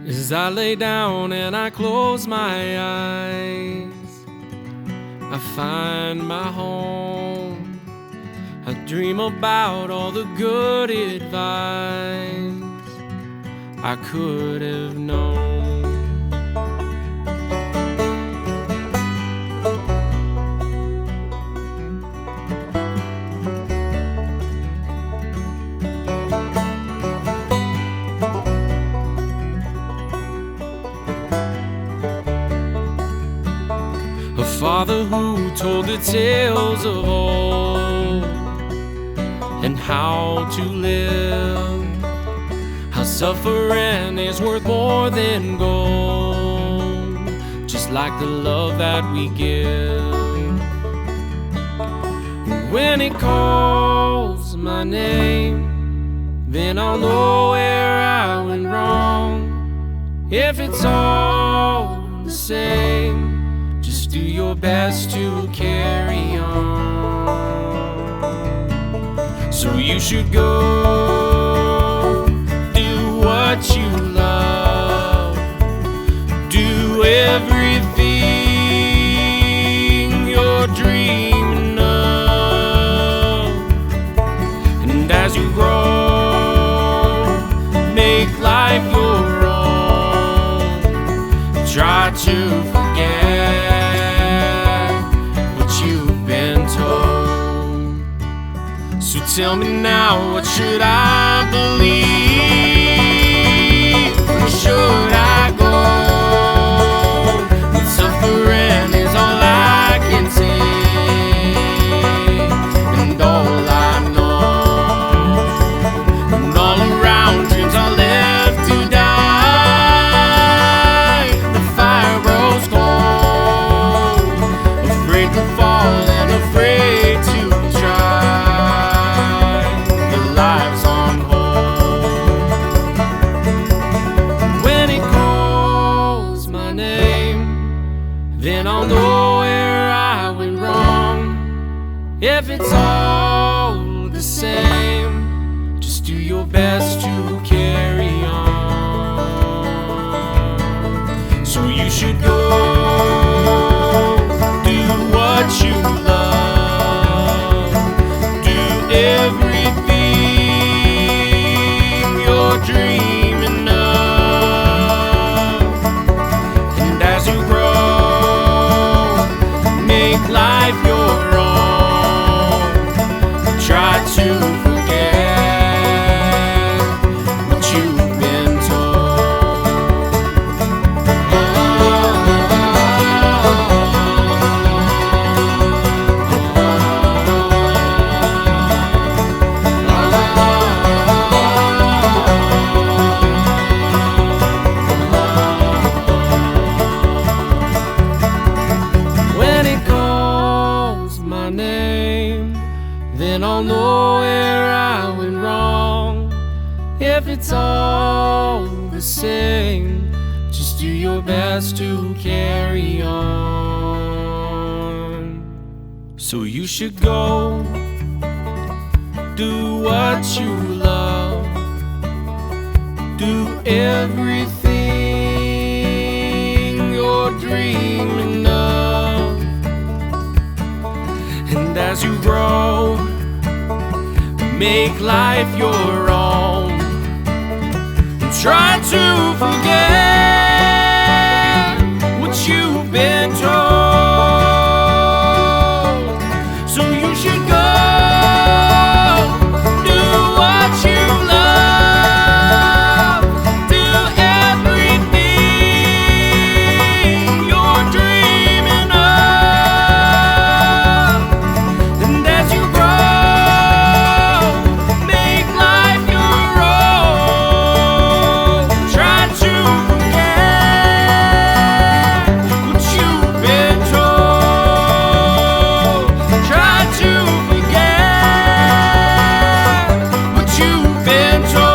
As I lay down and I close my eyes, I find my home. I dream about all the good advice I could have known. A father who told the tales of old and how to live, how suffering is worth more than gold, just like the love that we give. When it calls my name, then I'll know where I went wrong. If it's all the same, just do your best to carry on. So you should go, do what you love, do everything you're dreaming of. And as you grow, make life your own. Try to forget what you've been told. So tell me now, what should I believe? Where should I go? When suffering is all I can take, and all I know, and all around dreams are left to die. The fire grows cold, afraid to fall and afraid to try. The lives on hold. When it calls my name, then I'll know where I went wrong. If it's all the same, just do your best to carry on. So you should go, do what you love, do everything you're dreaming of. And as you grow, make life your own. Try to forget what you've been told. When it calls my name, then I'll know where I went wrong. If it's all the same, just do your best to carry on. So you should go, do what you love, do everything you're dreaming of. And as you grow, make life your own. And try to forget what you've been told. So you should go, do what you love, do everything you're dreaming of. And as you grow, make life your own. Try to forget what you've been told. Try to forget what you've been told.